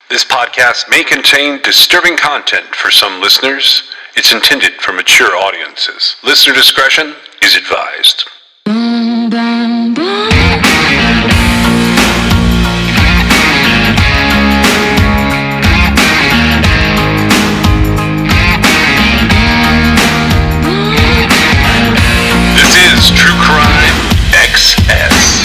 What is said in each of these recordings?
This podcast may contain disturbing content for some listeners. It's intended for mature audiences. Listener discretion is advised. This is True Crime XS.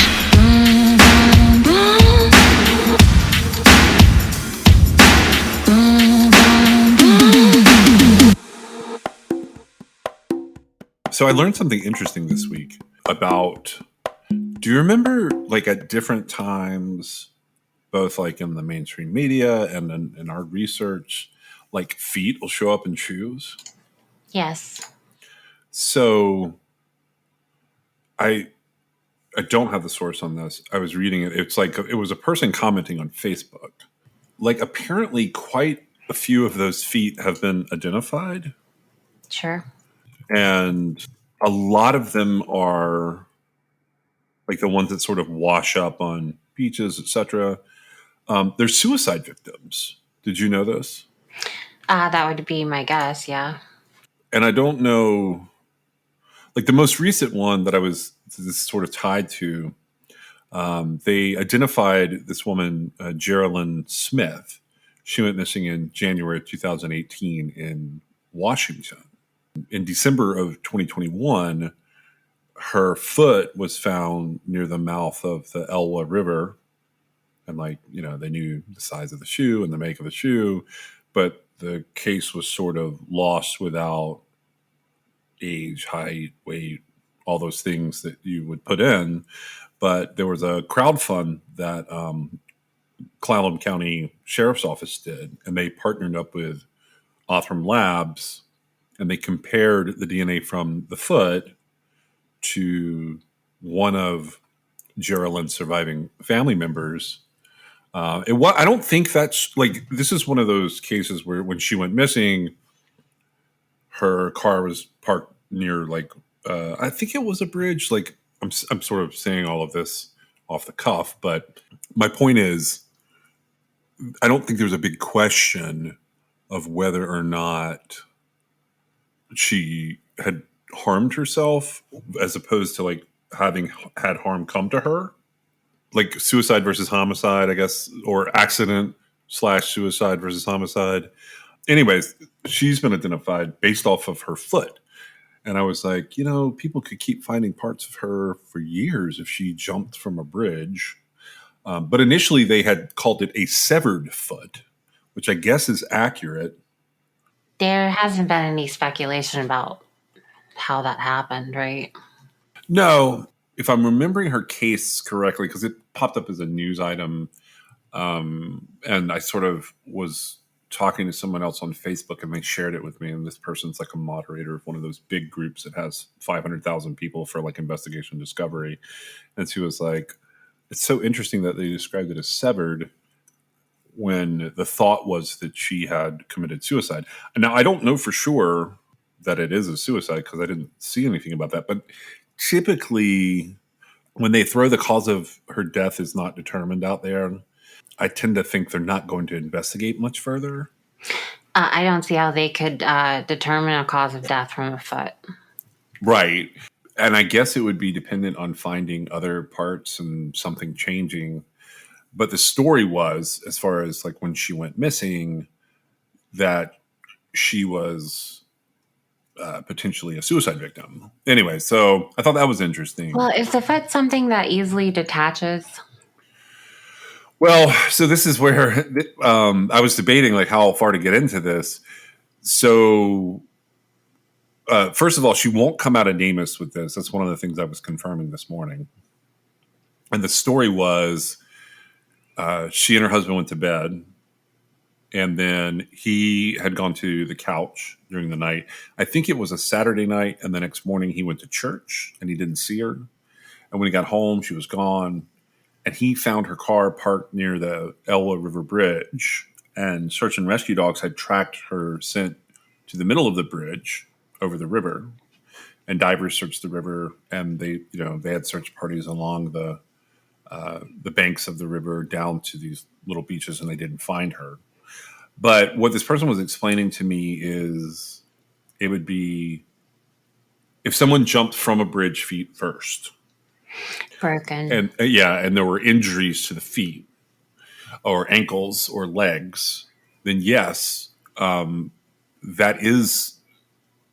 So I learned something interesting this week about, do you remember like at different times, both like in the mainstream media and in our research, like feet will show up in shoes? Yes. So I don't have the source on this. I was reading it. It's like it was a person commenting on Facebook. Like apparently quite a few of those feet have been identified. Sure. And a lot of them are like the ones that sort of wash up on beaches, etc. They're suicide victims. Did you know this? That would be my guess, yeah. And I don't know, like the most recent one that I was this sort of tied to, they identified this woman, Geraldine Smith. She went missing in January of 2018 in Washington. In December of 2021, her foot was found near the mouth of the Elwha River. And they knew the size of the shoe and the make of the shoe, but the case was sort of lost without age, height, weight, all those things that you would put in. But there was a crowdfund that Clallam County Sheriff's Office did, and they partnered up with Othram Labs, and they compared the DNA from the foot to one of Geraldine's surviving family members. I don't think that's like, this is one of those cases where when she went missing, her car was parked near I think it was a bridge. Like I'm sort of saying all of this off the cuff, but my point is, I don't think there's a big question of whether or not she had harmed herself as opposed to like having had harm come to her. Like suicide versus homicide, I guess, or accident/suicide versus homicide. Anyways, she's been identified based off of her foot. And I was like, people could keep finding parts of her for years if she jumped from a bridge. But initially they had called it a severed foot, which I guess is accurate. There hasn't been any speculation about how that happened, right? No, if I'm remembering her case correctly, because it popped up as a news item, and I sort of was talking to someone else on Facebook, and they shared it with me. And this person's like a moderator of one of those big groups that has 500,000 people for like investigation discovery. And she was like, "It's so interesting that they described it as severed when the thought was that she had committed suicide." And now I don't know for sure that it is a suicide because I didn't see anything about that. But typically, when they throw the cause of her death is not determined out there, I tend to think they're not going to investigate much further. I don't see how they could determine a cause of death from a foot. Right. And I guess it would be dependent on finding other parts and something changing. But the story was, as far as like when she went missing, that she was potentially a suicide victim. Anyway, so I thought that was interesting. Well, is the foot something that easily detaches? Well, so this is where I was debating like how far to get into this. So first of all, she won't come out anonymous with this. That's one of the things I was confirming this morning. And the story was she and her husband went to bed, and then he had gone to the couch during the night. I think it was a Saturday night, and the next morning he went to church, and he didn't see her. And when he got home, she was gone. And he found her car parked near the Elwha River Bridge, and search and rescue dogs had tracked her scent to the middle of the bridge over the river. And divers searched the river, and they had search parties along the the banks of the river down to these little beaches, and they didn't find her. But what this person was explaining to me is it would be if someone jumped from a bridge feet first, Broken. and and there were injuries to the feet or ankles or legs, then yes, that is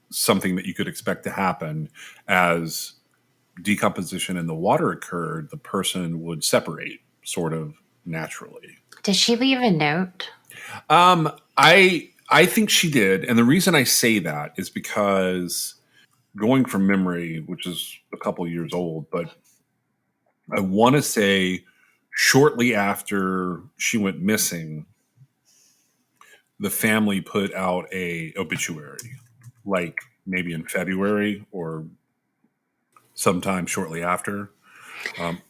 something that you could expect to happen as decomposition in the water occurred. The person would separate sort of naturally. Did she leave a note? I think she did, and the reason I say that is because going from memory, which is a couple years old, but I want to say shortly after she went missing, the family put out a obituary, like maybe in February or sometime shortly after.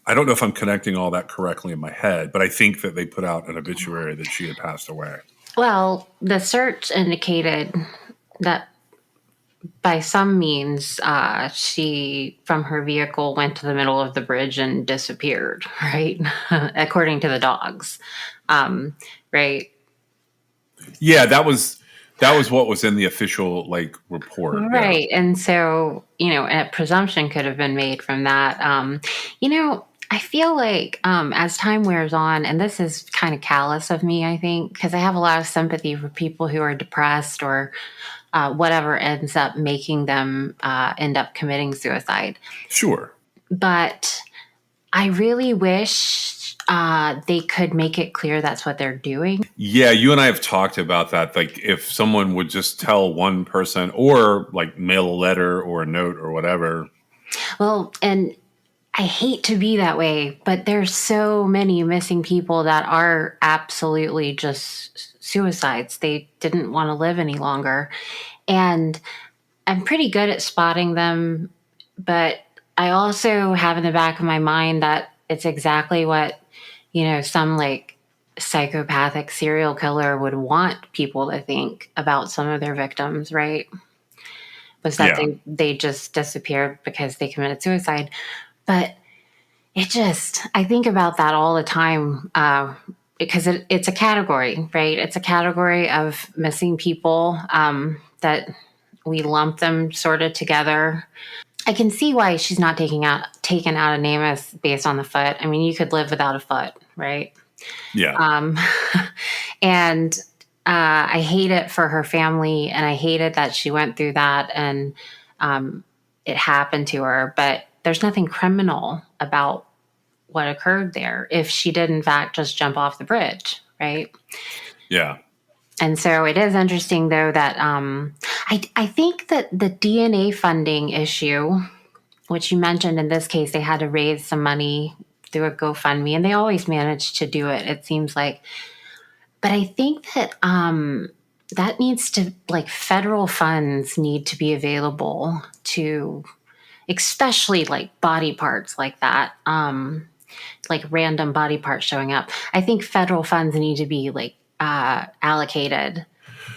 I don't know if I'm connecting all that correctly in my head, but I think that they put out an obituary that she had passed away. Well, the search indicated that by some means, she, from her vehicle, went to the middle of the bridge and disappeared, right? According to the dogs. Right? Yeah, that was what was in the official report. Right. And so, a presumption could have been made from that. I feel like as time wears on, and this is kind of callous of me, I think, because I have a lot of sympathy for people who are depressed or whatever ends up making them end up committing suicide. Sure. But I really wish they could make it clear that's what they're doing. Yeah, you and I have talked about that. Like if someone would just tell one person or mail a letter or a note or whatever. Well, and I hate to be that way, but there's so many missing people that are absolutely just suicides. They didn't want to live any longer. And I'm pretty good at spotting them, but I also have in the back of my mind that it's exactly what, some psychopathic serial killer would want people to think about some of their victims, right? Was that they just disappeared because they committed suicide. But I think about that all the time because it's a category, right? It's a category of missing people that we lump them sort of together. I can see why she's not taken out of NamUs based on the foot. I mean, you could live without a foot, right? Yeah. And I hate it for her family, and I hated that she went through that and it happened to her. But there's nothing criminal about what occurred there if she did, in fact, just jump off the bridge, right? Yeah. And so it is interesting, though, that I think that the DNA funding issue, which you mentioned in this case, they had to raise some money through a GoFundMe, and they always manage to do it, it seems like. But I think that that needs to, federal funds need to be available to, especially body parts like that, random body parts showing up. I think federal funds need to be allocated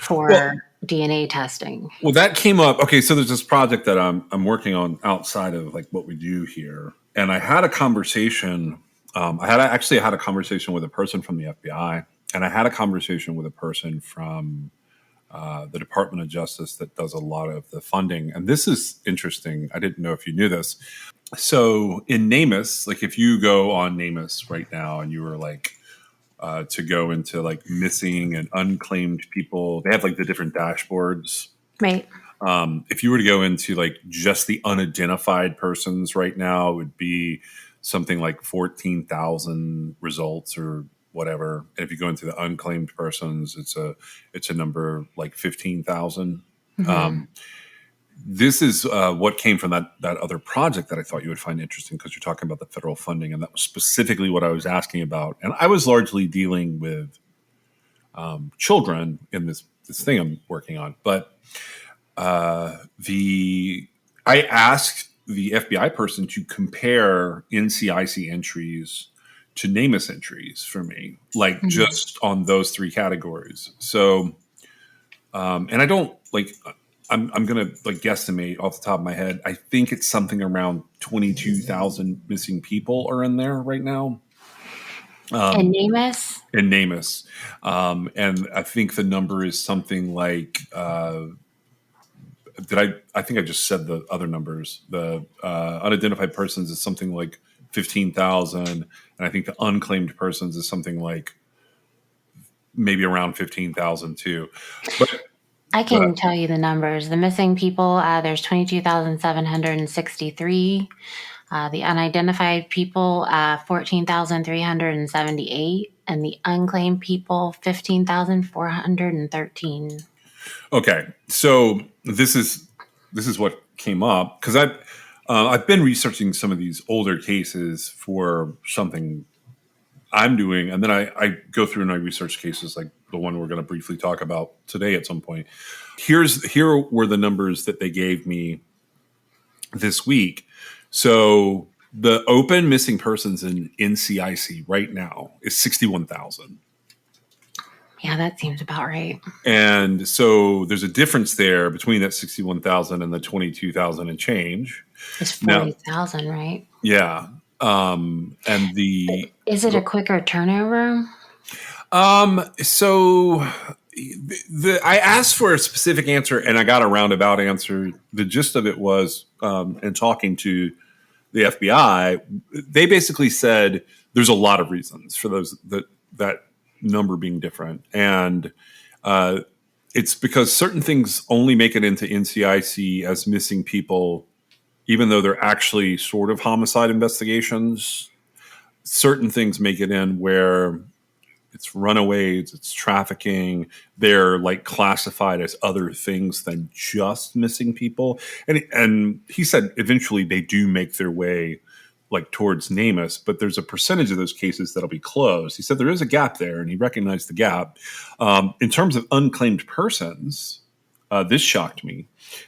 for DNA testing. Well, that came up. Okay, so there's this project that I'm working on outside of what we do here, and I had a conversation. I had a conversation with a person from the FBI, and I had a conversation with a person from the Department of Justice that does a lot of the funding. And this is interesting. I didn't know if you knew this. So in NamUs, if you go on NamUs right now and you were to go into missing and unclaimed people, they have the different dashboards. Right. If you were to go into just the unidentified persons right now, it would be something like 14,000 results or whatever. And if you go into the unclaimed persons, it's a number 15,000. Mm-hmm. This is what came from that other project that I thought you would find interesting, because you're talking about the federal funding, and that was specifically what I was asking about. And I was largely dealing with children in this thing I'm working on. But I asked the FBI person to compare NCIC entries to NamUs entries for me, mm-hmm. just on those three categories. So, and I don't I'm gonna like guesstimate off the top of my head. I think it's something around 22,000 missing people are in there right now And Namus? in NamUs, and I think the number is something like. I think I just said the other numbers. The unidentified persons is something like 15,000, and I think the unclaimed persons is something like maybe around 15,000 too. But I can tell you the numbers. The missing people, there's 22,763. The unidentified people, 14,378. And the unclaimed people, 15,413. okay, so this is what came up because I've been researching some of these older cases for something I'm doing, and then I go through and I research cases like the one we're going to briefly talk about today at some point. Here were the numbers that they gave me this week. So the open missing persons in NCIC right now is 61,000. Yeah, that seems about right. And so there's a difference there between that 61,000 and the 22,000 and change. It's 40,000, right? Yeah. And Is it a quicker turnover? So I asked for a specific answer and I got a roundabout answer. The gist of it was, in talking to the FBI, they basically said there's a lot of reasons for that number being different. And, it's because certain things only make it into NCIC as missing people, even though they're actually sort of homicide investigations. Certain things make it in where it's runaways, it's trafficking. They're like classified as other things than just missing people. And he said eventually they do make their way like towards NamUs, but there's a percentage of those cases that'll be closed. He said there is a gap there, and he recognized the gap. In terms of unclaimed persons, this shocked me.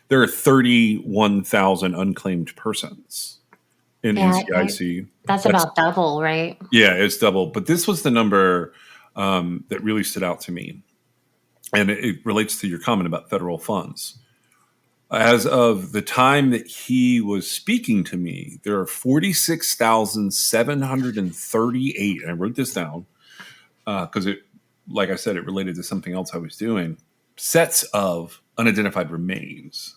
There are 31,000 unclaimed persons in NCIC. That's about double, right? Yeah, it's double. But this was the number that really stood out to me. And it relates to your comment about federal funds. As of the time that he was speaking to me, there are 46,738. And I wrote this down because like I said, it related to something else I was doing. Sets of unidentified remains.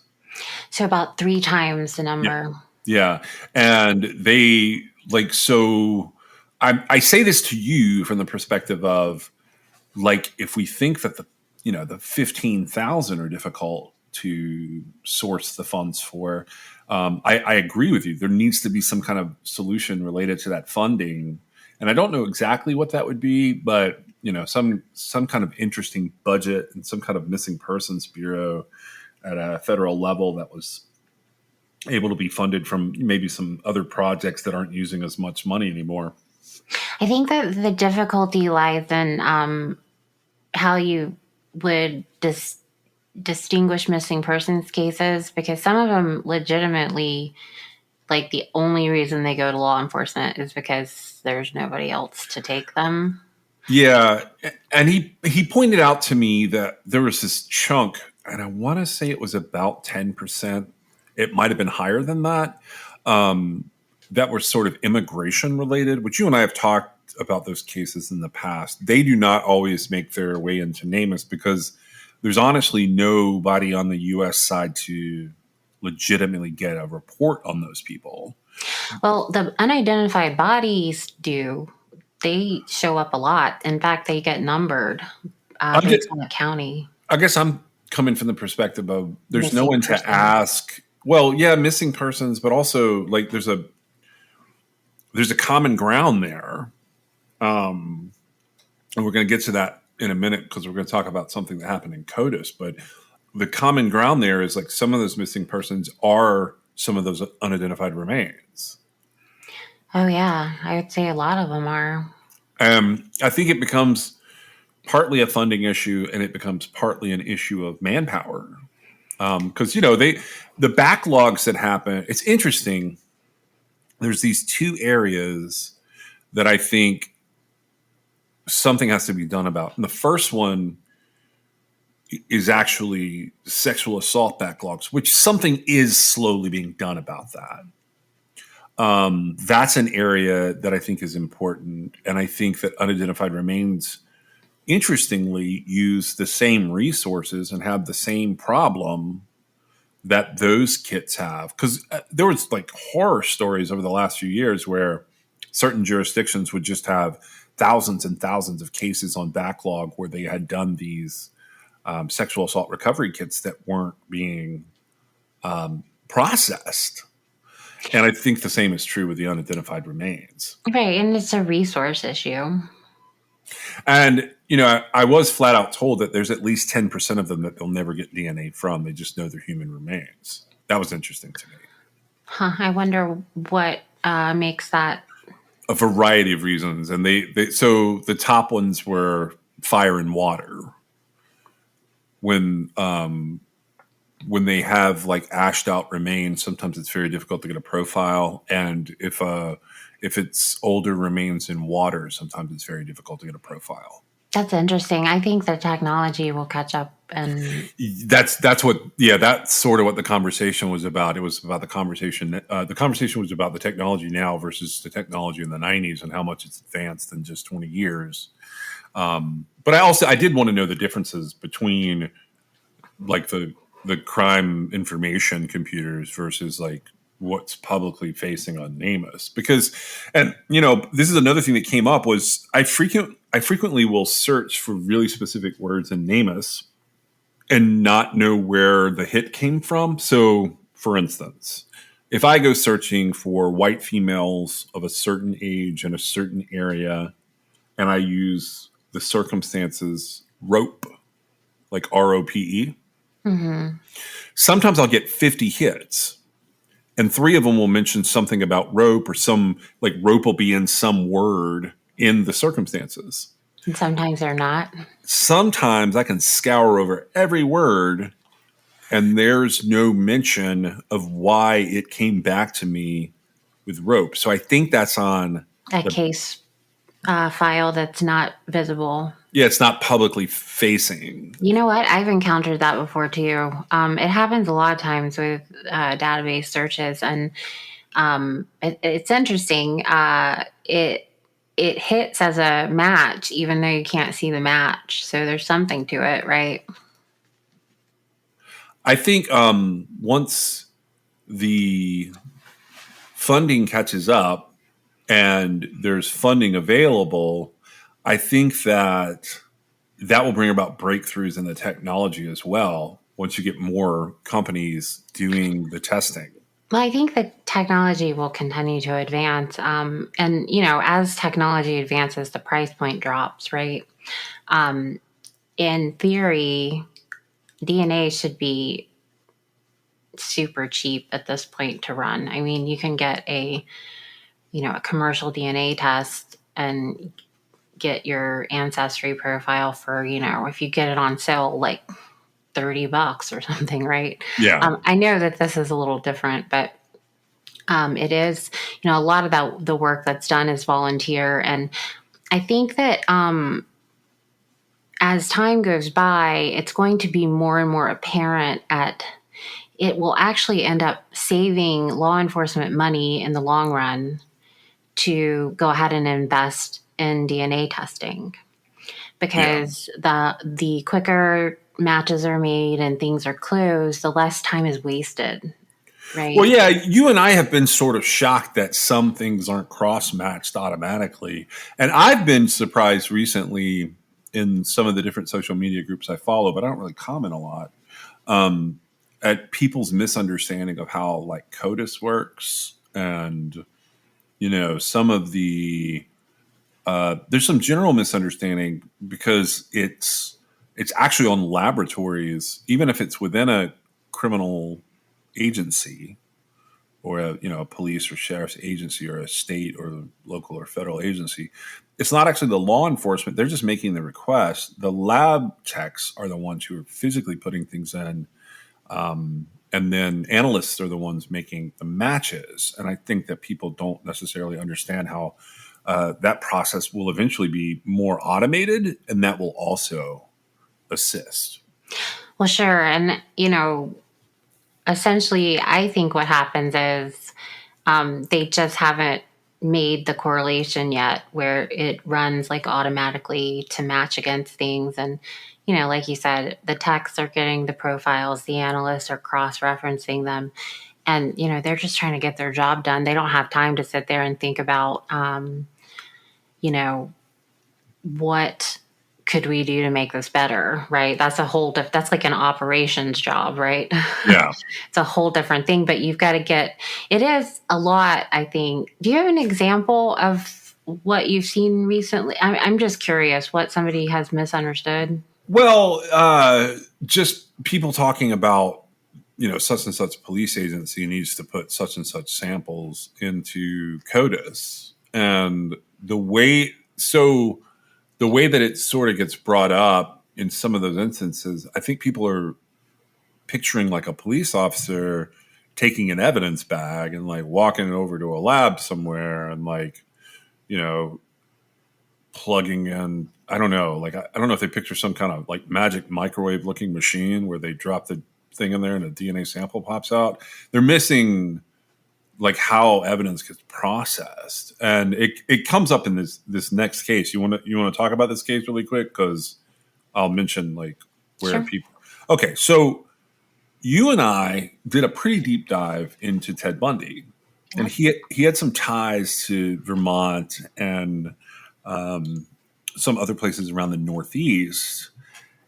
So about 3 times the number. Yeah. And they so I say this to you from the perspective of like, if we think that the 15,000 are difficult to source the funds for, I agree with you. There needs to be some kind of solution related to that funding. And I don't know exactly what that would be, but some kind of interesting budget and some kind of missing persons bureau at a federal level that was able to be funded from maybe some other projects that aren't using as much money anymore. I think that the difficulty lies in how you would distinguish missing persons cases, because some of them legitimately, like, the only reason they go to law enforcement is because there's nobody else to take them. Yeah. And he pointed out to me that there was this chunk, and I want to say it was about 10%. It might have been higher than that, that were sort of immigration related, which you and I have talked about those cases in the past. They do not always make their way into NamUs because there's honestly nobody on the U.S. side to legitimately get a report on those people. Well, the unidentified bodies do. They show up a lot. In fact, they get numbered based on the county. I guess I'm coming from the perspective of there's no one to ask. Well, yeah, missing persons, but also like there's a common ground there. And we're going to get to that in a minute because we're going to talk about something that happened in CODIS. But the common ground there is like some of those missing persons are some of those unidentified remains. Oh, yeah. I would say a lot of them are. I think it becomes partly a funding issue and it becomes partly an issue of manpower. Because, the backlogs that happen, it's interesting. There's these two areas that I think something has to be done about. And the first one is actually sexual assault backlogs, which something is slowly being done about that. That's an area that I think is important. And I think that unidentified remains, interestingly, use the same resources and have the same problem that those kits have. Because there was like horror stories over the last few years where certain jurisdictions would just have thousands and thousands of cases on backlog where they had done these sexual assault recovery kits that weren't being processed. And I think the same is true with the unidentified remains. Right. And it's a resource issue. And, you know, I was flat out told that there's at least 10% of them that they'll never get DNA from. They just know they're human remains. That was interesting to me. Huh. I wonder what makes that. A variety of reasons. And so the top ones were fire and water. When they have like ashed out remains, sometimes it's very difficult to get a profile. And if it's older remains in water, sometimes it's very difficult to get a profile. That's interesting. I think the technology will catch up, and that's sort of what the conversation was about. It was about the conversation. The conversation was about the technology now versus the technology in the 90s and how much it's advanced in just 20 years. But I did want to know the differences between like the crime information computers versus like what's publicly facing on NamUs. Because, and you know, this is another thing that came up was I frequently will search for really specific words in NamUs and not know where the hit came from. So, for instance, if I go searching for white females of a certain age in a certain area, and I use the circumstances rope, like ROPE, sometimes I'll get 50 hits. And 3 of them will mention something about rope, or some like rope will be in some word in the circumstances. and sometimes they're not. Sometimes I can scour over every word and there's no mention of why it came back to me with rope. So I think that's on A case file that's not visible. Yeah, it's not publicly facing. You know what? I've encountered that before too. It happens a lot of times with database searches, and it's interesting. It hits as a match, even though you can't see the match. So there's something to it, right? I think once the funding catches up and there's funding available, I think that will bring about breakthroughs in the technology as well once you get more companies doing the testing. Well, I think the technology will continue to advance. And, you know, as technology advances, the price point drops, right? In theory, DNA should be super cheap at this point to run. I mean, you can get a commercial DNA test and get your ancestry profile for, if you get it on sale, like $30 or something, right? Yeah. I know that this is a little different, but it is, a lot of the work that's done is volunteer. And I think that as time goes by, it's going to be more and more apparent it will actually end up saving law enforcement money in the long run to go ahead and invest in DNA testing, because the quicker matches are made and things are closed, the less time is wasted. Right. Well, yeah, you and I have been sort of shocked that some things aren't cross-matched automatically. And I've been surprised recently in some of the different social media groups I follow, but I don't really comment a lot, at people's misunderstanding of how like CODIS works. And, some of the, there's some general misunderstanding because it's actually on laboratories, even if it's within a criminal agency or a police or sheriff's agency or a state or local or federal agency. It's not actually the law enforcement. They're just making the request. The lab techs are the ones who are physically putting things in. And then analysts are the ones making the matches. And I think that people don't necessarily understand how that process will eventually be more automated, and that will also assist. Well, sure. And, essentially, I think what happens is they just haven't made the correlation yet where it runs like automatically to match against things. And, like you said, the techs are getting the profiles, the analysts are cross referencing them. And, they're just trying to get their job done. They don't have time to sit there and think about, you know, what could we do to make this better, right? That's that's like an operations job, right? Yeah. It's a whole different thing, but you've got to it is a lot, I think. Do you have an example of what you've seen recently? I'm just curious what somebody has misunderstood. Well, just people talking about, such and such police agency needs to put such and such samples into CODIS. And the way that it sort of gets brought up in some of those instances, I think people are picturing like a police officer taking an evidence bag and like walking it over to a lab somewhere and like, you know, plugging in, I don't know, like I don't know if they picture some kind of like magic microwave looking machine where they drop the thing in there and a DNA sample pops out. They're missing like how evidence gets processed, and it comes up in this next case. You want to talk about this case really quick, because I'll mention like where Sure. people. Okay, so you and I did a pretty deep dive into Ted Bundy, and Yep. he had some ties to Vermont and some other places around the Northeast.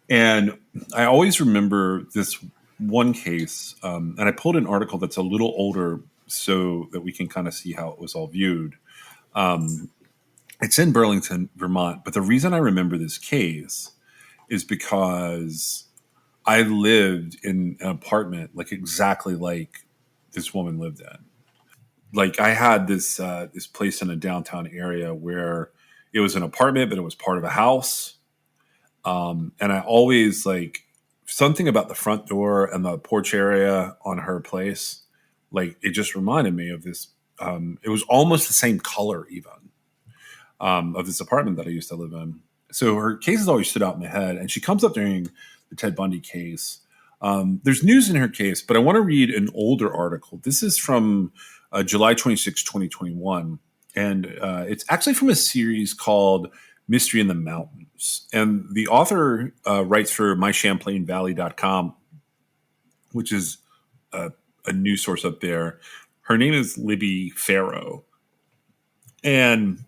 And I always remember this one case, and I pulled an article that's a little older so that we can kind of see how it was all viewed. It's in Burlington, Vermont, but the reason I remember this case is because I lived in an apartment like exactly like this woman lived in. Like I had this place in a downtown area where it was an apartment, but it was part of a house. And I always like something about the front door and the porch area on her place. Like it just reminded me of this. It was almost the same color, even of this apartment that I used to live in. So her cases always stood out in my head. And she comes up during the Ted Bundy case. There's news in her case, but I want to read an older article. This is from July 26, 2021. And it's actually from a series called Mystery in the Mountains. And the author writes for mychamplainvalley.com, which is a news source up there. Her name is Libby Farrow. And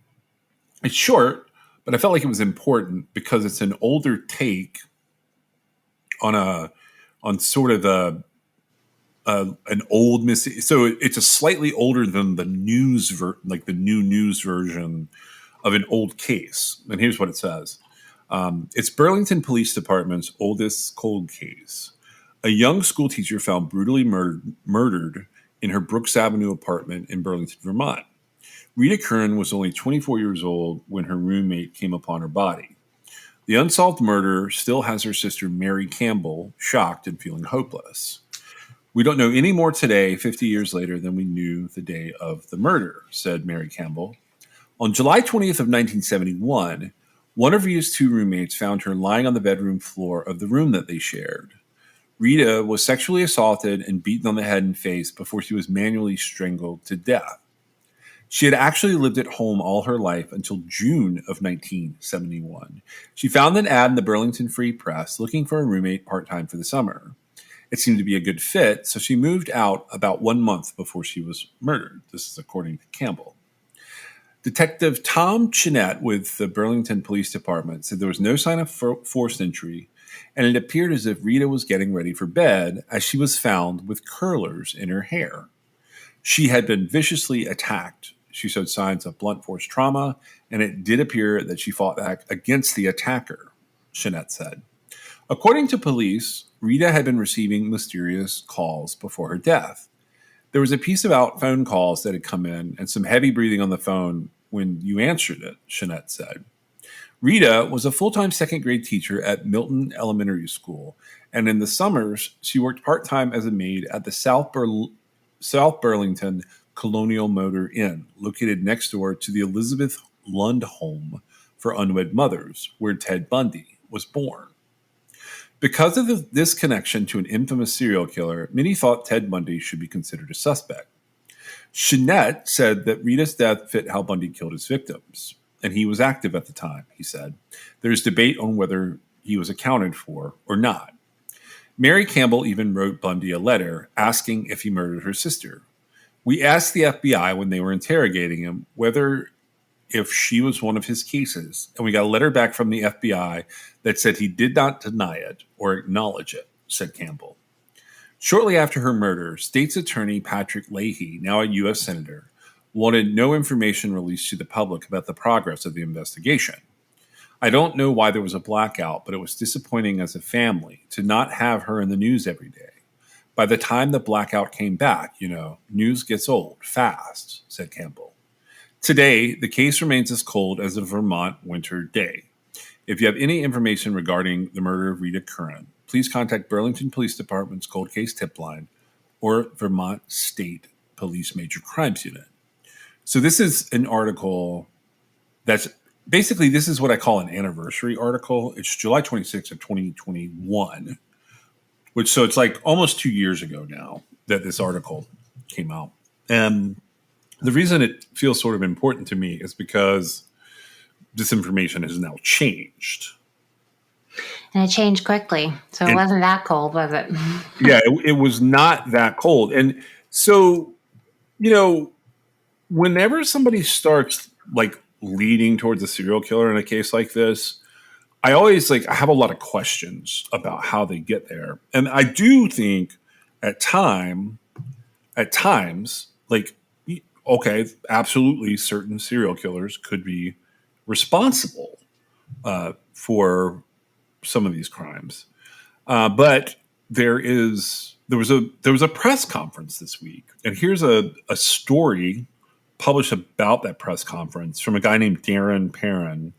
it's short, but I felt like it was important because it's an older take on sort of an old missing. So it's a slightly older than the like the new news version of an old case. And here's what it says. It's Burlington Police Department's oldest cold case. A young school teacher found brutally murdered in her Brooks Avenue apartment in Burlington, Vermont. Rita Kern was only 24 years old when her roommate came upon her body. The unsolved murder still has her sister Mary Campbell shocked and feeling hopeless. We don't know any more today, 50 years later, than we knew the day of the murder, said Mary Campbell. On July 20th of 1971, one of Rita's two roommates found her lying on the bedroom floor of the room that they shared. Rita was sexually assaulted and beaten on the head and face before she was manually strangled to death. She had actually lived at home all her life until June of 1971. She found an ad in the Burlington Free Press looking for a roommate part-time for the summer. It seemed to be a good fit, so she moved out about 1 month before she was murdered. This is according to Campbell. Detective Tom Chinette with the Burlington Police Department said there was no sign of forced entry, and it appeared as if Rita was getting ready for bed as she was found with curlers in her hair. She had been viciously attacked. She showed signs of blunt force trauma, and it did appear that she fought back against the attacker, Chinette said. According to police, Rita had been receiving mysterious calls before her death. There was a piece about phone calls that had come in and some heavy breathing on the phone when you answered it, Chinette said. Rita was a full-time second-grade teacher at Milton Elementary School, and in the summers, she worked part-time as a maid at the South Burlington Colonial Motor Inn, located next door to the Elizabeth Lund Home for Unwed Mothers, where Ted Bundy was born. Because of this connection to an infamous serial killer, many thought Ted Bundy should be considered a suspect. Jeanette said that Rita's death fit how Bundy killed his victims, and he was active at the time, he said. There's debate on whether he was accounted for or not. Mary Campbell even wrote Bundy a letter asking if he murdered her sister. We asked the FBI when they were interrogating him whether if she was one of his cases, and we got a letter back from the FBI that said he did not deny it or acknowledge it, said Campbell. Shortly after her murder, State's Attorney Patrick Leahy, now a U.S. Senator, wanted no information released to the public about the progress of the investigation. I don't know why there was a blackout, but it was disappointing as a family to not have her in the news every day. By the time the blackout came back, news gets old fast, said Campbell. Today, the case remains as cold as a Vermont winter day. If you have any information regarding the murder of Rita Curran, please contact Burlington Police Department's Cold Case Tip Line or Vermont State Police Major Crimes Unit. So this is an article that's basically, this is what I call an anniversary article. It's July 26th of 2021, so it's like almost 2 years ago now that this article came out. And the reason it feels sort of important to me is because this information has now changed. And it changed quickly. So it wasn't that cold, was it? Yeah, it was not that cold. And so, whenever somebody starts like leading towards a serial killer in a case like this, I always I have a lot of questions about how they get there. And I do think at times, okay, absolutely certain serial killers could be responsible for some of these crimes. But there was a press conference this week, and here's a story published about that press conference from a guy named Darren Perrin.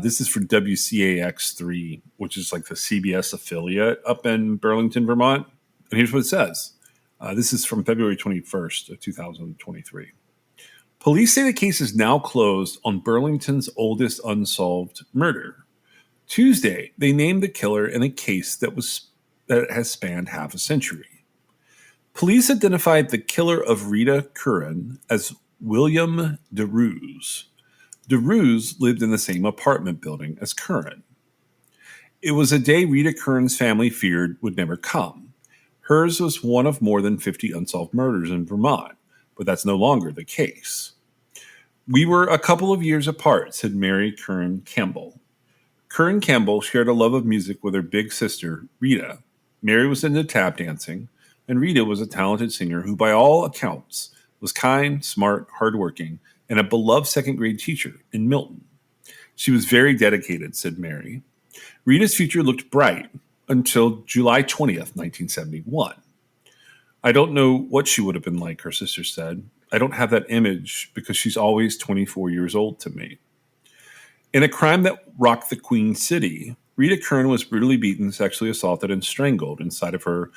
This is for WCAX3, which is like the CBS affiliate up in Burlington, Vermont. And here's what it says. This is from February 21st of 2023. Police say the case is now closed on Burlington's oldest unsolved murder. Tuesday, they named the killer in a case that has spanned half a century. Police identified the killer of Rita Curran as William DeRuse. DeRuse lived in the same apartment building as Curran. It was a day Rita Curran's family feared would never come. Hers was one of more than 50 unsolved murders in Vermont, but that's no longer the case. We were a couple of years apart, said Mary Curran Campbell. Curran Campbell shared a love of music with her big sister, Rita. Mary was into tap dancing, and Rita was a talented singer who, by all accounts, was kind, smart, hardworking, and a beloved second-grade teacher in Milton. She was very dedicated, said Mary. Rita's future looked bright until July 20th, 1971. I don't know what she would have been like, her sister said. I don't have that image because she's always 24 years old to me. In a crime that rocked the Queen City, Rita Curran was brutally beaten, sexually assaulted, and strangled inside of her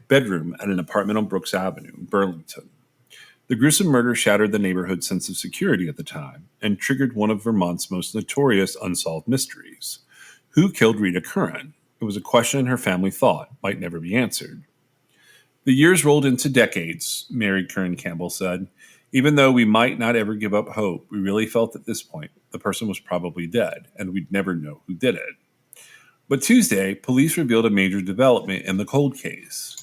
bedroom at an apartment on Brooks Avenue in Burlington. The gruesome murder shattered the neighborhood's sense of security at the time and triggered one of Vermont's most notorious unsolved mysteries. Who killed Rita Curran? It was a question her family thought might never be answered. The years rolled into decades, Mary Curran Campbell said. Even though we might not ever give up hope, we really felt at this point the person was probably dead, and we'd never know who did it. But Tuesday, police revealed a major development in the cold case.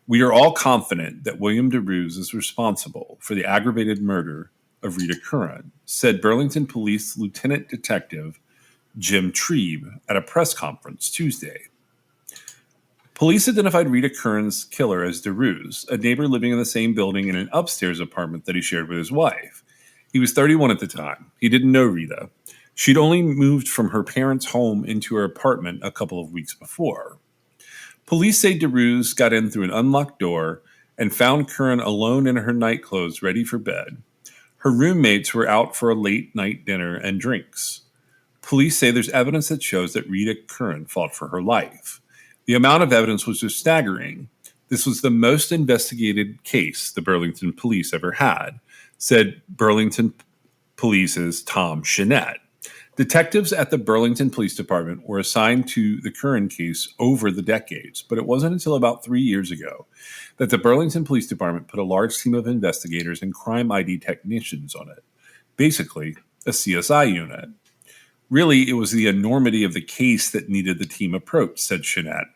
We are all confident that William DeRuse is responsible for the aggravated murder of Rita Curran, said Burlington Police Lieutenant Detective Jim Trebe at a press conference Tuesday. Police identified Rita Curran's killer as DeRuse, a neighbor living in the same building in an upstairs apartment that he shared with his wife. He was 31 at the time. He didn't know Rita. She'd only moved from her parents' home into her apartment a couple of weeks before. Police say DeRuse got in through an unlocked door and found Curran alone in her nightclothes ready for bed. Her roommates were out for a late-night dinner and drinks. Police say there's evidence that shows that Rita Curran fought for her life. The amount of evidence was just staggering. This was the most investigated case the Burlington police ever had, said Burlington Police's Tom Shinnett. Detectives at the Burlington Police Department were assigned to the Curran case over the decades, but it wasn't until about 3 years ago that the Burlington Police Department put a large team of investigators and crime ID technicians on it. Basically, a CSI unit. Really, it was the enormity of the case that needed the team approach, said Chenette.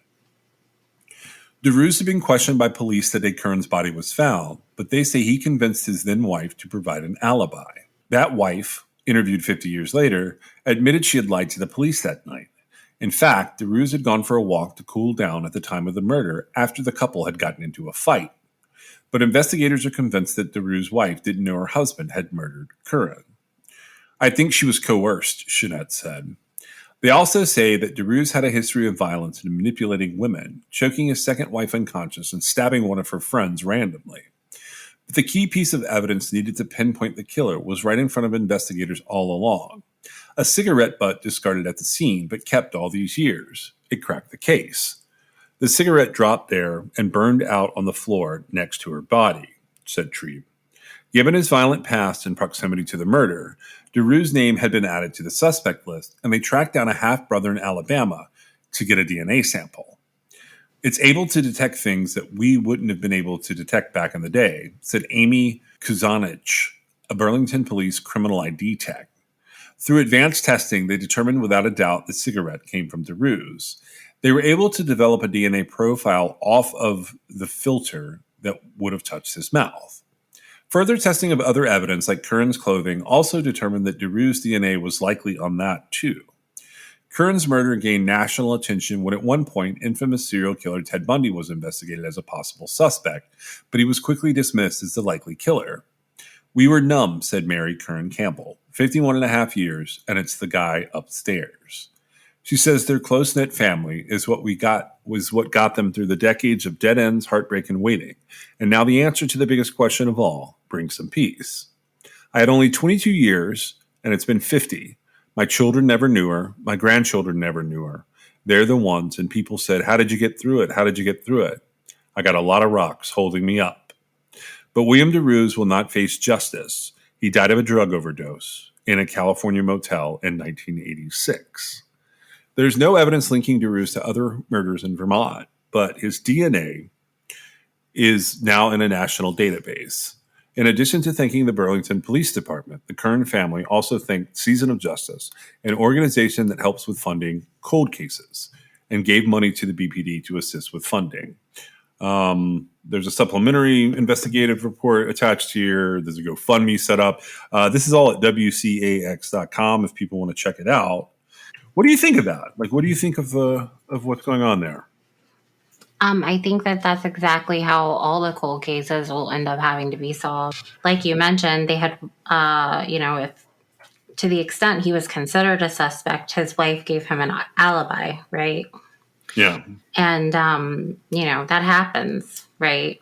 DeRuse had been questioned by police the day Curran's body was found, but they say he convinced his then wife to provide an alibi. That wife, interviewed 50 years later, admitted she had lied to the police that night. In fact, DeRuse had gone for a walk to cool down at the time of the murder after the couple had gotten into a fight. But investigators are convinced that DeRuse's wife didn't know her husband had murdered Curran. I think she was coerced, Chenette said. They also say that DeRuse had a history of violence and manipulating women, choking his second wife unconscious and stabbing one of her friends randomly. But the key piece of evidence needed to pinpoint the killer was right in front of investigators all along. A cigarette butt discarded at the scene, but kept all these years. It cracked the case. The cigarette dropped there and burned out on the floor next to her body, said Trebe. Given his violent past and proximity to the murder, DeRuse's name had been added to the suspect list, and they tracked down a half-brother in Alabama to get a DNA sample. It's able to detect things that we wouldn't have been able to detect back in the day, said Amy Kuzanich, a Burlington police criminal ID tech. Through advanced testing, they determined without a doubt the cigarette came from DeRuse. They were able to develop a DNA profile off of the filter that would have touched his mouth. Further testing of other evidence, like Curran's clothing, also determined that DeRuse's DNA was likely on that, too. Curran's murder gained national attention when at one point infamous serial killer Ted Bundy was investigated as a possible suspect, but he was quickly dismissed as the likely killer. We were numb, said Mary Curran Campbell. 51 and a half years, and it's the guy upstairs. She says their close-knit family was what got them through the decades of dead ends, heartbreak, and waiting. And now the answer to the biggest question of all brings some peace. I had only 22 years, and it's been 50. My children never knew her. My grandchildren never knew her. They're the ones, and people said, how did you get through it? How did you get through it? I got a lot of rocks holding me up. But William DeRuse will not face justice. He died of a drug overdose in a California motel in 1986. There's no evidence linking DeRuse to other murders in Vermont, but his DNA is now in a national database. In addition to thanking the Burlington Police Department, the Curran family also thanked Season of Justice, an organization that helps with funding cold cases, and gave money to the BPD to assist with funding. There's a supplementary investigative report attached here. There's a GoFundMe set up. This is all at WCAX.com if people want to check it out. What do you think of that? Like, what do you think of what's going on there? I think that that's exactly how all the cold cases will end up having to be solved. Like you mentioned, they had, if to the extent he was considered a suspect, his wife gave him an alibi, right? Yeah. And, that happens, right?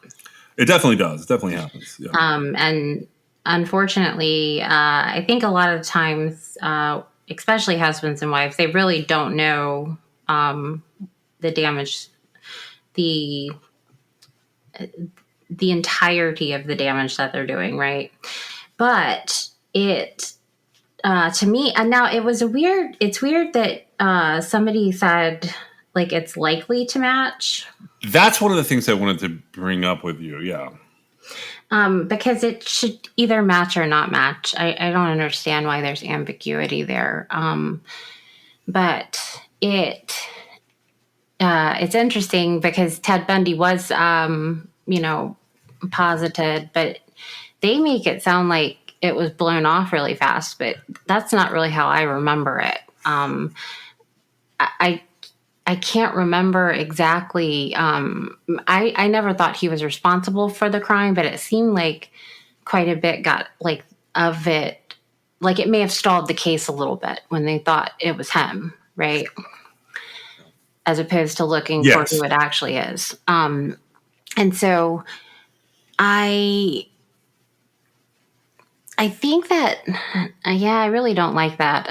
It definitely does. It definitely happens. Yeah. And unfortunately, I think a lot of times, especially husbands and wives, they really don't know the damage, the entirety of the damage that they're doing, right? But it, to me, and now it's weird that somebody said, like, it's likely to match. That's one of the things I wanted to bring up with you, yeah. Because it should either match or not match. I don't understand why there's ambiguity there. But it's interesting because Ted Bundy was, posited, but they make it sound like it was blown off really fast, but that's not really how I remember it. I can't remember exactly. I never thought he was responsible for the crime, but it seemed like quite a bit of it. Like, it may have stalled the case a little bit when they thought it was him, right? As opposed to looking for who it actually is. And so I think that, I really don't like that.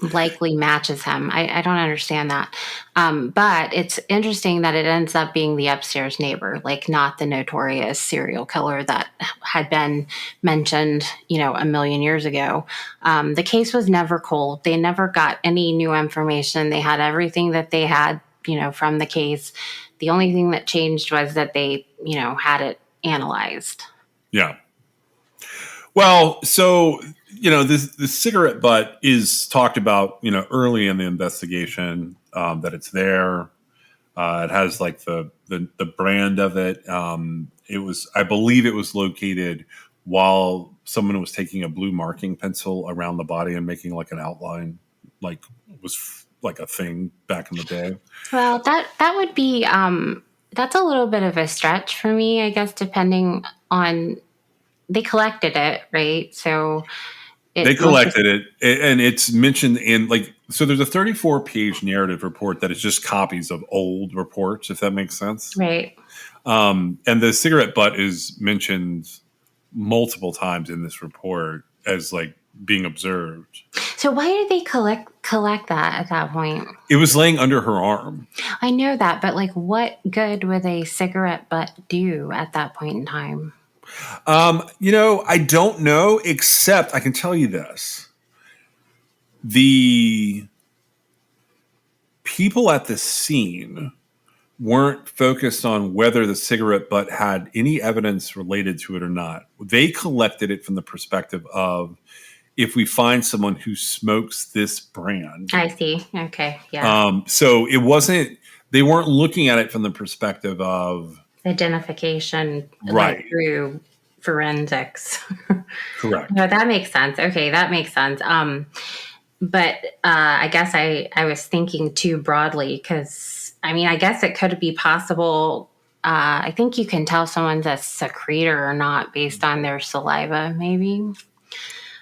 likely matches him. I don't understand that. But it's interesting that it ends up being the upstairs neighbor, like not the notorious serial killer that had been mentioned, a million years ago. The case was never cold. They never got any new information. They had everything that they had, from the case. The only thing that changed was that they, had it analyzed. Yeah. Well, so the cigarette butt is talked about early in the investigation, that it's there. It has like the brand of it. I believe it was located while someone was taking a blue marking pencil around the body and making like an outline, like was like a thing back in the day. Well, that would be that's a little bit of a stretch for me, I guess, depending on they collected it, right? So They collected it, and it's mentioned in so there's a 34-page narrative report that is just copies of old reports, if that makes sense. Right. And the cigarette butt is mentioned multiple times in this report as like being observed. So why did they collect that at that point? It was laying under her arm. I know that, but like what good would a cigarette butt do at that point in time? I don't know, except I can tell you this. The people at the scene weren't focused on whether the cigarette butt had any evidence related to it or not. They collected it from the perspective of, if we find someone who smokes this brand. I see. Okay. Yeah. So they weren't looking at it from the perspective of identification, right, like through forensics. Correct. No, that makes sense. Okay, that makes sense. But I guess I was thinking too broadly because, I guess it could be possible. I think you can tell someone's a secretor or not based on their saliva, maybe.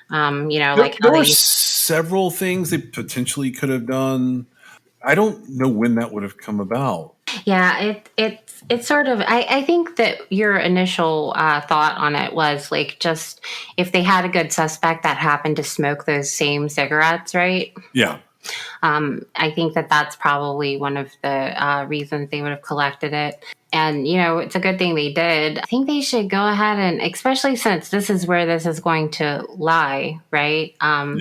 There were several things they potentially could have done. I don't know when that would have come about. Yeah, it's sort of. I think that your initial thought on it was like just if they had a good suspect that happened to smoke those same cigarettes, right? Yeah. I think that that's probably one of the reasons they would have collected it. And, it's a good thing they did. I think they should go ahead and, especially since this is where this is going to lie, right? Yeah.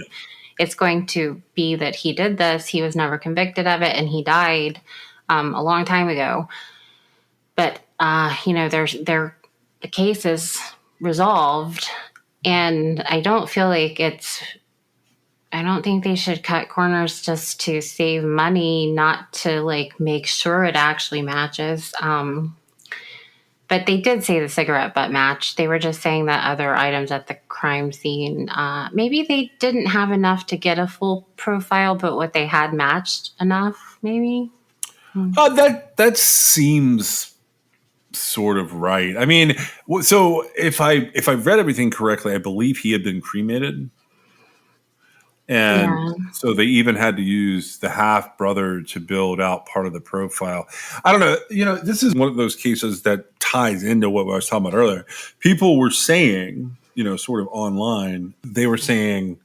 It's going to be that he did this. He was never convicted of it and he died a long time ago. But, the case is resolved. And I don't feel like I don't think they should cut corners just to save money, not to make sure it actually matches. But they did say the cigarette butt matched. They were just saying that other items at the crime scene, maybe they didn't have enough to get a full profile, but what they had matched enough, maybe. That seems sort of right. So if I've read everything correctly, I believe he had been cremated. And so they even had to use the half brother to build out part of the profile. I don't know. This is one of those cases that ties into what I was talking about earlier. People were saying, sort of online, they were saying,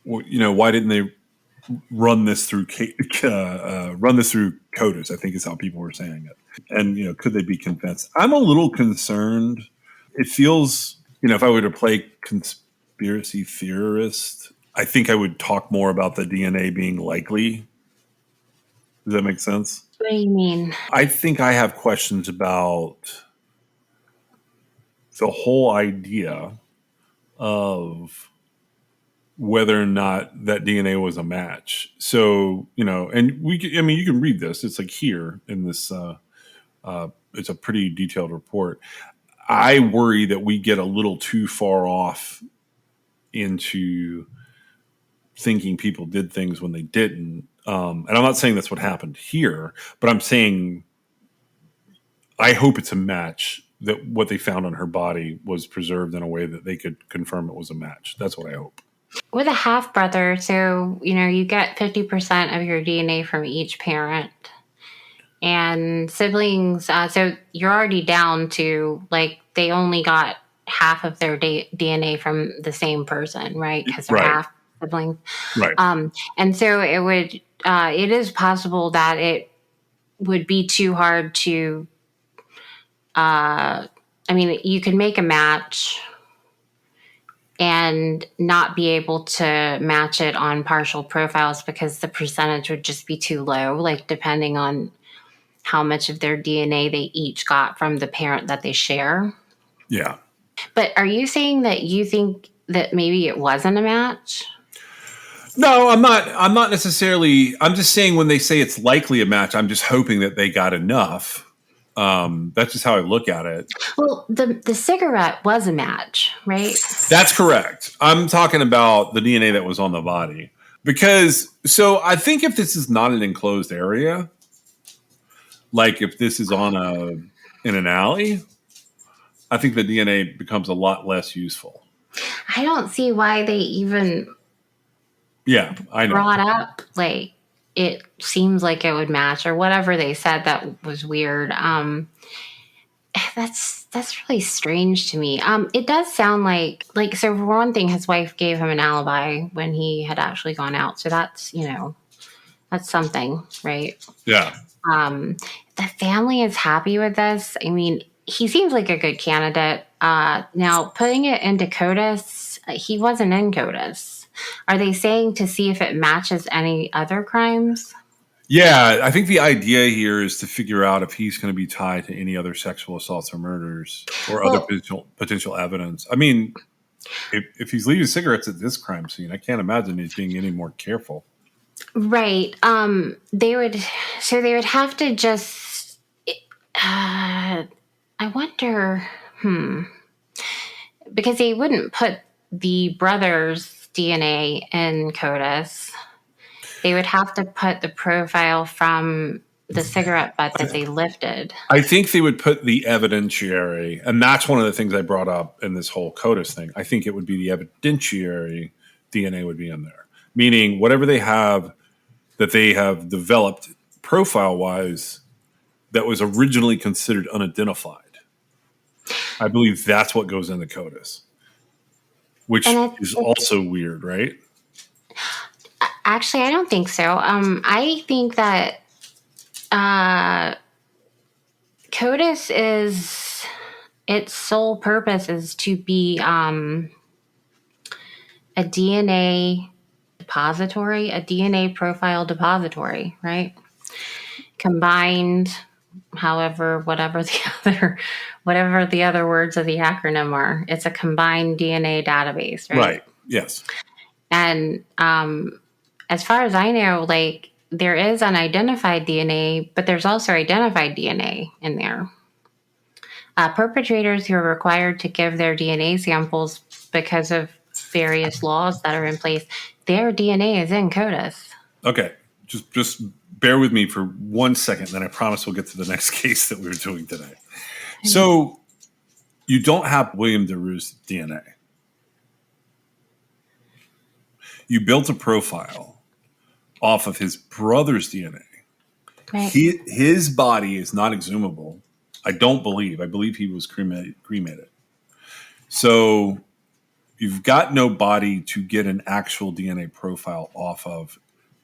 why didn't they run this through CODIS? I think is how people were saying it. And, could they be convinced? I'm a little concerned. It feels, if I were to play conspiracy theorist, I think I would talk more about the DNA being likely. Does that make sense? What do you mean? I think I have questions about the whole idea of whether or not that DNA was a match. So, and you can read this. It's like here in this, it's a pretty detailed report. I worry that we get a little too far off into thinking people did things when they didn't. And I'm not saying that's what happened here, but I'm saying I hope it's a match, that what they found on her body was preserved in a way that they could confirm it was a match. That's what I hope. With a half brother, so, you get 50% of your DNA from each parent. And siblings, so you're already down to, they only got half of their DNA from the same person, right? Because they're half siblings. Right. And so it is possible that it would be too hard to, you could make a match and not be able to match it on partial profiles because the percentage would just be too low, like depending on how much of their DNA they each got from the parent that they share. Yeah. But are you saying that you think that maybe it wasn't a match? No, I'm not. I'm not necessarily. I'm just saying when they say it's likely a match, I'm just hoping that they got enough. That's just how I look at it. Well, the cigarette was a match, right? That's correct. I'm talking about the DNA that was on the body. So I think if this is not an enclosed area, like if this is in an alley, I think the DNA becomes a lot less useful. I don't see why they even I know. brought up like it seems like it would match or whatever they said that was weird. That's really strange to me. It does sound like so for one thing, his wife gave him an alibi when he had actually gone out. So that's that's something, right? Yeah. The family is happy with this. I mean, he seems like a good candidate. Now putting it into CODIS, he wasn't in CODIS. Are they saying to see if it matches any other crimes? Yeah, I think the idea here is to figure out if he's going to be tied to any other sexual assaults or murders or other potential evidence. I mean, if he's leaving cigarettes at this crime scene, I can't imagine he's being any more careful. Right. They would have to just. I wonder. Because they wouldn't put the brother's DNA in CODIS. They would have to put the profile from the cigarette butt that they lifted. I think they would put the evidentiary, and that's one of the things I brought up in this whole CODIS thing. I think it would be the evidentiary DNA would be in there, meaning whatever they have that they have developed profile-wise that was originally considered unidentified. I believe that's what goes in the CODIS, which is also weird, right? Actually, I don't think so. I think that CODIS is its sole purpose is to be a DNA depository, a DNA profile depository, right? Combined, whatever the other words of the acronym are. It's a combined DNA database, right? Right. Yes. And as far as I know, like there is unidentified DNA, but there's also identified DNA in there. Perpetrators who are required to give their DNA samples because of various laws that are in place, their DNA is in CODIS. Okay. Just bear with me for 1 second, then I promise we'll get to the next case that we were doing today. So you don't have William DeRue's DNA. You built a profile off of his brother's DNA. Right. His body is not exhumable. I believe he was cremated. So you've got no body to get an actual DNA profile off of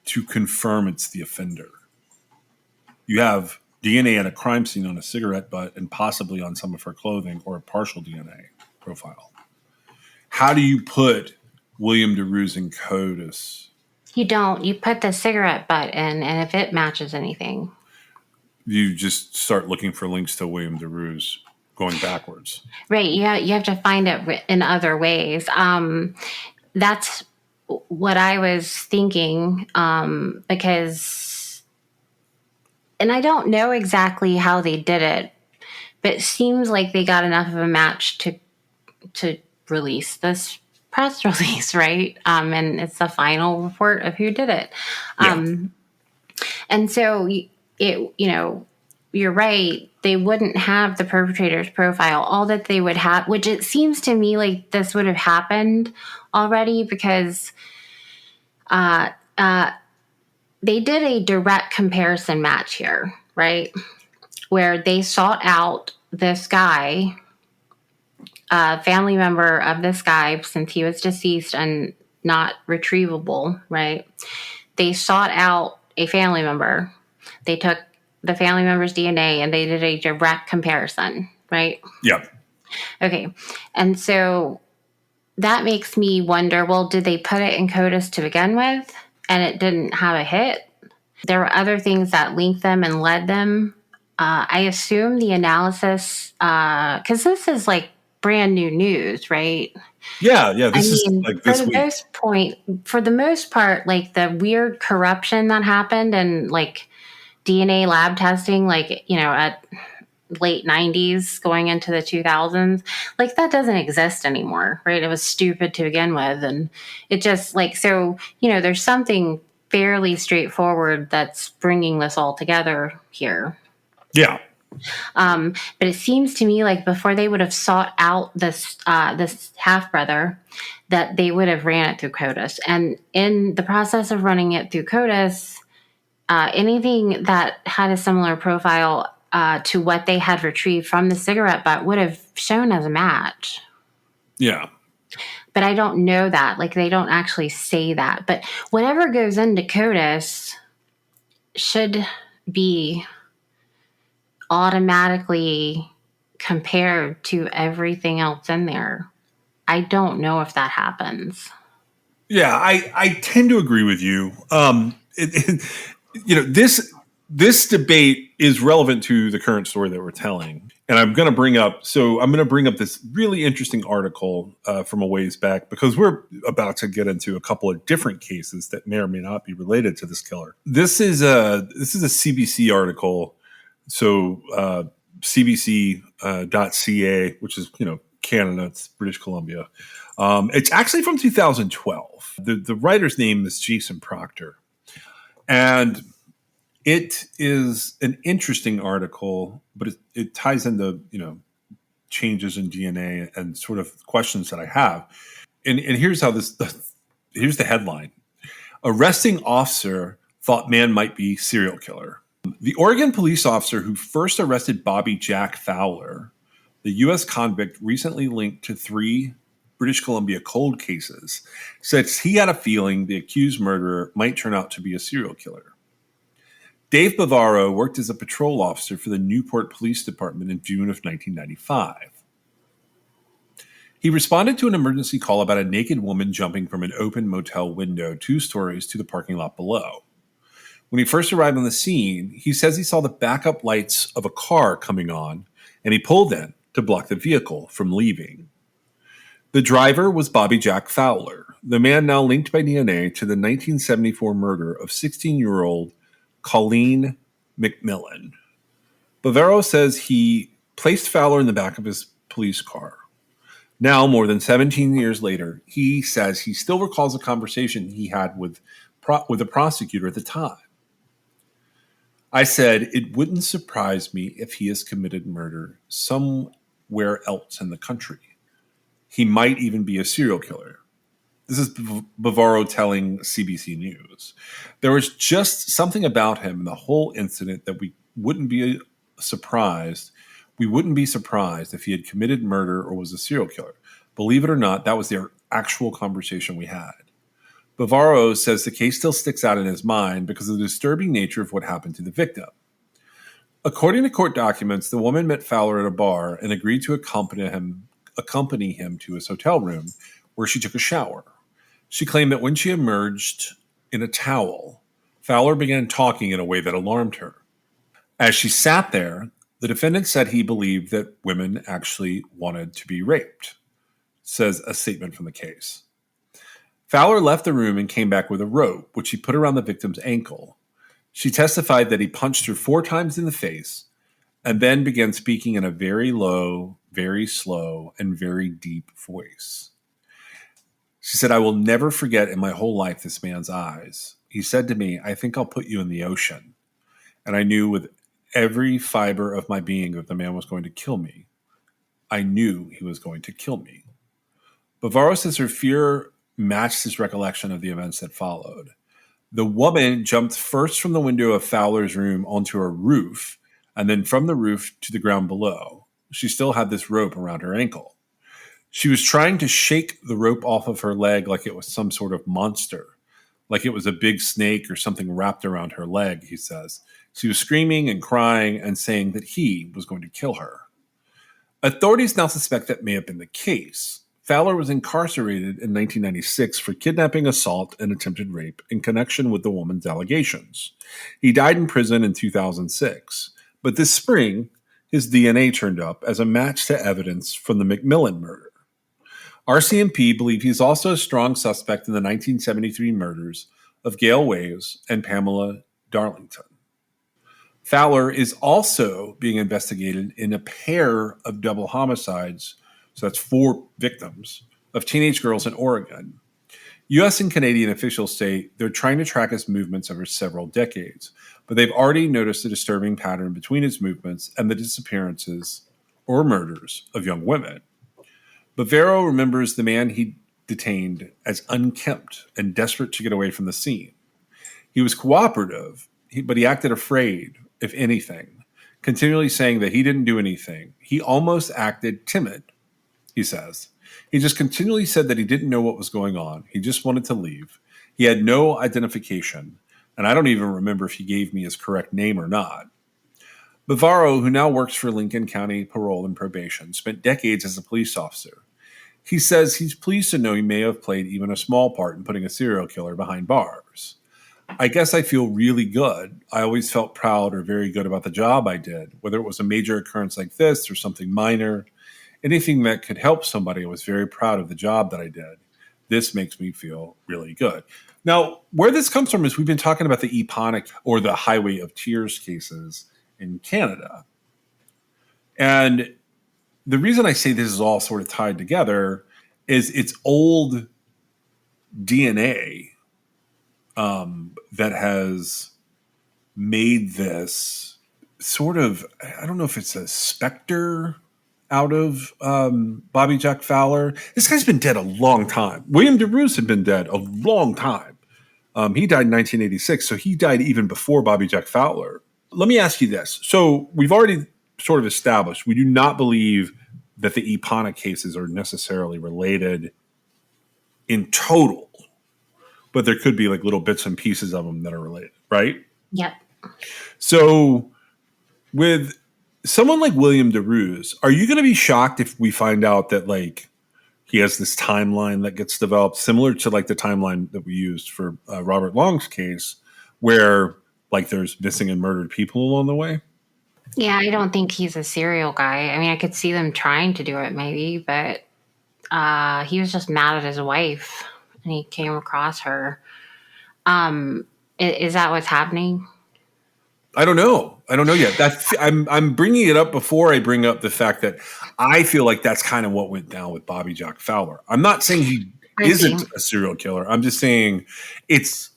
to confirm it's the offender. You have DNA at a crime scene on a cigarette butt and possibly on some of her clothing or a partial DNA profile. How do you put William DeRue's in CODIS? You don't. You put the cigarette butt in, and if it matches anything, you just start looking for links to William DeRue's going backwards. Right. You have to find it in other ways. That's what I was thinking because, and I don't know exactly how they did it, but it seems like they got enough of a match to release this press release, right? And it's the final report of who did it. Yeah. And so you're right. They wouldn't have the perpetrator's profile. All that they would have, which it seems to me like this would have happened already because they did a direct comparison match here, right? Where they sought out this guy, a family member of this guy, since he was deceased, and not retrievable, right? They sought out a family member. They took the family member's DNA and they did a direct comparison, right? Yeah. Okay. And so that makes me wonder, well, did they put it in CODIS to begin with and it didn't have a hit? There were other things that linked them and led them. I assume the analysis, because this is like brand new news, right? Yeah. This is like for this the week. for the most part, like the weird corruption that happened and like DNA lab testing, like, at late 90s going into the 2000s, like that doesn't exist anymore, right? It was stupid to begin with. And it just like, so, there's something fairly straightforward that's bringing this all together here. Yeah. But it seems to me like before they would have sought out this half brother, that they would have ran it through CODIS. And in the process of running it through CODIS, anything that had a similar profile to what they had retrieved from the cigarette butt would have shown as a match. Yeah. But I don't know that. Like, they don't actually say that. But whatever goes into CODIS should be automatically compared to everything else in there. I don't know if that happens. Yeah, I tend to agree with you. This debate is relevant to the current story that we're telling. And I'm going to bring up this really interesting article from a ways back, because we're about to get into a couple of different cases that may or may not be related to this killer. This is a CBC article. So CBC.ca, which is, Canada, it's British Columbia. It's actually from 2012. The writer's name is Jason Proctor. And it is an interesting article, but it ties into, changes in DNA and sort of questions that I have. And here's how here's the headline. Arresting officer thought man might be serial killer. The Oregon police officer who first arrested Bobby Jack Fowler, the U.S. convict recently linked to 3 British Columbia cold cases, says he had a feeling the accused murderer might turn out to be a serial killer. Dave Bavaro worked as a patrol officer for the Newport Police Department in June of 1995. He responded to an emergency call about a naked woman jumping from an open motel window 2 stories to the parking lot below. When he first arrived on the scene, he says he saw the backup lights of a car coming on, and he pulled in to block the vehicle from leaving. The driver was Bobby Jack Fowler, the man now linked by DNA to the 1974 murder of 16-year-old Colleen McMillan. Bavaro says he placed Fowler in the back of his police car. Now, more than 17 years later, he says he still recalls a conversation he had with a prosecutor at the time. I said, it wouldn't surprise me if he has committed murder somewhere else in the country. He might even be a serial killer. This is Bavaro telling CBC News. There was just something about him in the whole incident that we wouldn't be surprised. We wouldn't be surprised if he had committed murder or was a serial killer. Believe it or not, that was the actual conversation we had. Bavaro says the case still sticks out in his mind because of the disturbing nature of what happened to the victim. According to court documents, the woman met Fowler at a bar and agreed to accompany him to his hotel room where she took a shower. She claimed that when she emerged in a towel, Fowler began talking in a way that alarmed her. As she sat there, the defendant said he believed that women actually wanted to be raped, says a statement from the case. Fowler left the room and came back with a rope, which he put around the victim's ankle. She testified that he punched her 4 times in the face and then began speaking in a very low, very slow, and very deep voice. She said, I will never forget in my whole life this man's eyes. He said to me, I think I'll put you in the ocean. And I knew with every fiber of my being that the man was going to kill me. I knew he was going to kill me. Bavaro says her fear matched his recollection of the events that followed. The woman jumped first from the window of Fowler's room onto a roof, and then from the roof to the ground below. She still had this rope around her ankle. She was trying to shake the rope off of her leg like it was some sort of monster, like it was a big snake or something wrapped around her leg, he says. She was screaming and crying and saying that he was going to kill her. Authorities now suspect that may have been the case. Fowler was incarcerated in 1996 for kidnapping, assault, and attempted rape in connection with the woman's allegations. He died in prison in 2006, but this spring, his DNA turned up as a match to evidence from the McMillan murder. RCMP believe he's also a strong suspect in the 1973 murders of Gail Waves and Pamela Darlington. Fowler is also being investigated in a pair of double homicides, so that's 4 victims, of teenage girls in Oregon. U.S. and Canadian officials say they're trying to track his movements over several decades, but they've already noticed a disturbing pattern between his movements and the disappearances or murders of young women. Bavaro remembers the man he detained as unkempt and desperate to get away from the scene. He was cooperative, but he acted afraid, if anything, continually saying that he didn't do anything. He almost acted timid, he says. He just continually said that he didn't know what was going on. He just wanted to leave. He had no identification, and I don't even remember if he gave me his correct name or not. Bavaro, who now works for Lincoln County Parole and Probation, spent decades as a police officer. He says he's pleased to know he may have played even a small part in putting a serial killer behind bars. I guess I feel really good. I always felt proud or very good about the job I did, whether it was a major occurrence like this or something minor. Anything that could help somebody, I was very proud of the job that I did. This makes me feel really good. Now, where this comes from is we've been talking about the Eponic or the Highway of Tears cases in Canada. And the reason I say this is all sort of tied together is it's old DNA that has made this sort of, I don't know if it's a specter out of Bobby Jack Fowler. This guy's been dead a long time. William DeRose had been dead a long time. He died in 1986, so he died even before Bobby Jack Fowler. Let me ask you this. So we've already sort of established we do not believe that the Eponic cases are necessarily related in total, but there could be like little bits and pieces of them that are related, right? Yep. So with someone like William DeRose, are you going to be shocked if we find out that like he has this timeline that gets developed similar to like the timeline that we used for Robert Long's case, where like there's missing and murdered people along the way? Yeah, I don't think he's a serial guy. I mean, I could see them trying to do it maybe, but he was just mad at his wife and he came across her. Is that what's happening? I don't know. I don't know yet. I'm bringing it up before I bring up the fact that I feel like that's kind of what went down with Bobby Jack Fowler. I'm not saying he isn't a serial killer. I'm just saying it's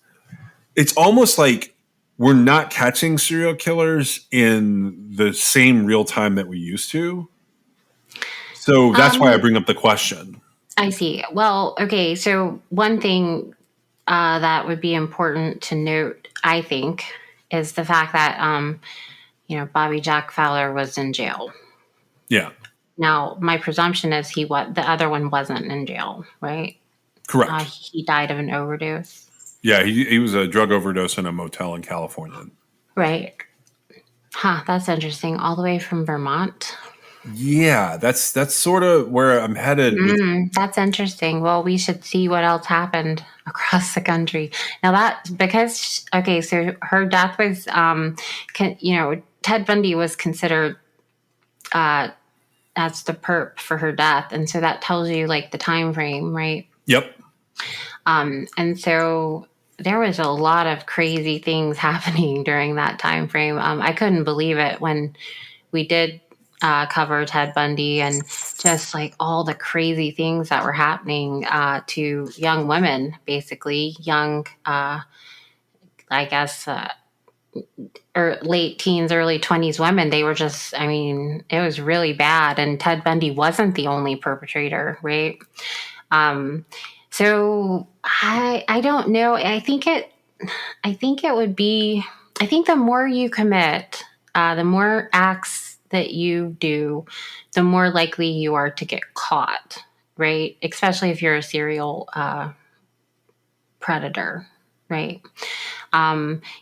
almost like we're not catching serial killers in the same real time that we used to. So that's why I bring up the question. I see. Well, okay. So one thing that would be important to note, I think, is the fact that, Bobby Jack Fowler was in jail. Yeah. Now, my presumption is the other one wasn't in jail, right? Correct. He died of an overdose. Yeah, he was a drug overdose in a motel in California. Right. Huh, that's interesting. All the way from Vermont. Yeah, that's sort of where I'm headed. That's interesting. Well, we should see what else happened across the country. Now so her death was, Ted Bundy was considered as the perp for her death. And so that tells you like the time frame, right? Yep. And so there was a lot of crazy things happening during that time frame. I couldn't believe it when we did cover Ted Bundy and just like all the crazy things that were happening to young women, basically young, or late teens, early 20s women. They were just, it was really bad. And Ted Bundy wasn't the only perpetrator, right? So I don't know. I think it would be, I think the more you commit, the more acts that you do, the more likely you are to get caught. right? Especially if you're a serial predator, right?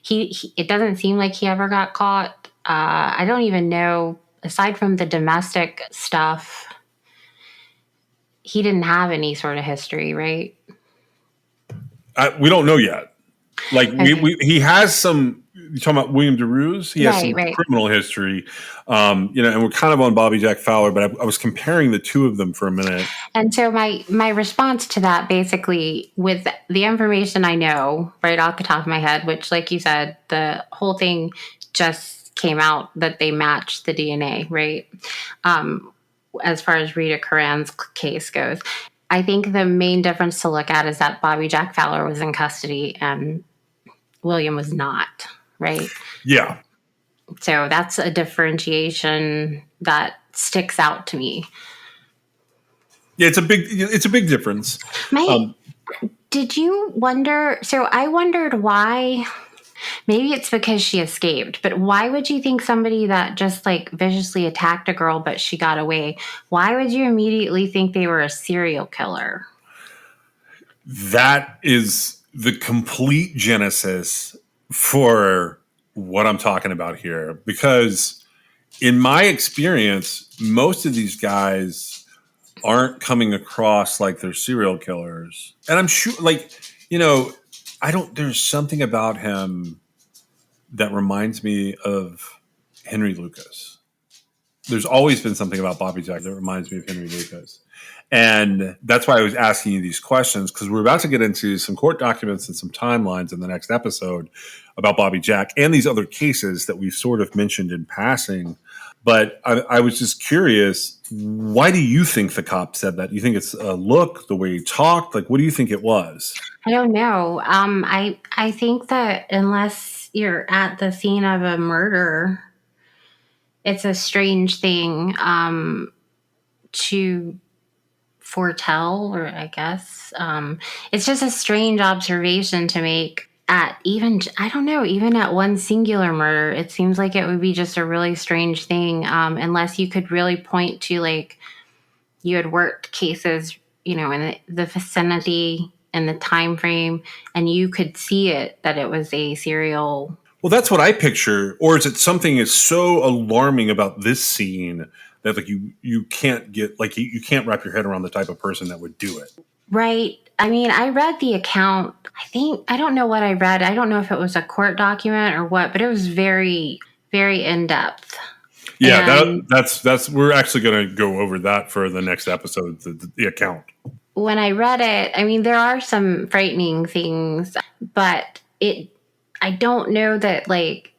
He it doesn't seem like he ever got caught. I don't even know, aside from the domestic stuff, he didn't have any sort of history, right? We don't know yet. Like Okay. he has some. You talking about William DeRuse? He has Right, some right. criminal history, and we're kind of on Bobby Jack Fowler, but I was comparing the two of them for a minute. And so my response to that, basically, with the information I know right off the top of my head, which, like you said, the whole thing just came out that they matched the DNA, right? As far as Rita Coran's case goes, I think the main difference to look at is that Bobby Jack Fowler was in custody and William was not, right? Yeah, So that's a differentiation that sticks out to me. yeah, it's a big difference. My Did you wonder? So I wondered why. Maybe it's because she escaped, but why would you think somebody that just like viciously attacked a girl but she got away, why would you immediately think they were a serial killer? That is the complete genesis for what I'm talking about here, because in my experience, most of these guys aren't coming across like they're serial killers. And I'm sure, like, you know, there's something about him that reminds me of Henry Lucas. There's always been something about Bobby Jack that reminds me of Henry Lucas. And that's why I was asking you these questions, because we're about to get into some court documents and some timelines in the next episode about Bobby Jack and these other cases that we've sort of mentioned in passing. But I was just curious, why do you think the cop said that? You think it's a look, the way he talked? Like, what do you think it was? I don't know. I think that unless you're at the scene of a murder, it's a strange thing to foretell, or I guess it's just a strange observation to make at even, I don't know, even at one singular murder. It seems like it would be just a really strange thing, unless you could really point to, like, you had worked cases, you know, in the vicinity and the time frame, and you could see it that it was a serial. Well, that's what I picture. Or is it something is so alarming about this scene that like you can't get like you can't wrap your head around the type of person that would do it? Right. I mean, I read the account. I don't know what I read. I don't know if it was a court document or what, but it was very, very in depth. Yeah, And that's we're actually going to go over that for the next episode, the account. when I read it, I mean, there are some frightening things, but I don't know that, like,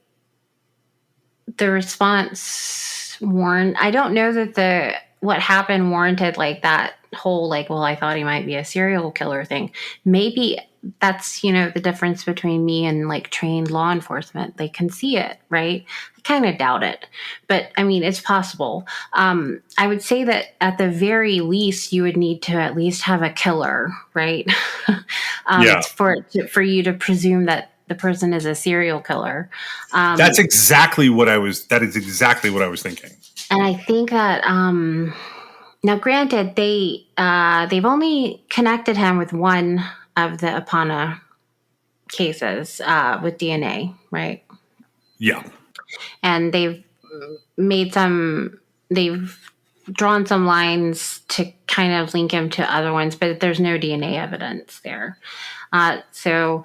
the response warrant. I don't know that what happened warranted, like, that whole, like, well, I thought he might be a serial killer thing. Maybe that's, the difference between me and, like, trained law enforcement. They can see it, right? I kind of doubt it, but I mean, it's possible. I would say that at the very least, you would need to at least have a killer, right? Yeah, For you to presume that the person is a serial killer. that's exactly what I was. That is exactly what I was thinking. And I think that now, granted, they've only connected him with one of the Apana cases with DNA, right? Yeah, And they've drawn some lines to kind of link him to other ones, but there's no DNA evidence there. So,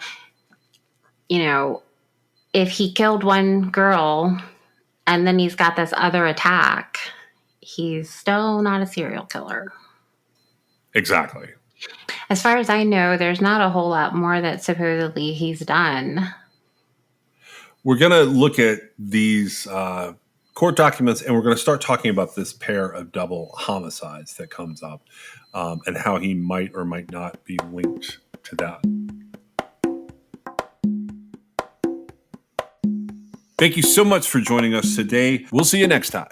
if he killed one girl and then he's got this other attack, he's still not a serial killer. exactly. As far as I know, there's not a whole lot more that supposedly he's done. We're going to look at these court documents, and we're going to start talking about this pair of double homicides that comes up, and how he might or might not be linked to that. Thank you so much for joining us today. We'll see you next time.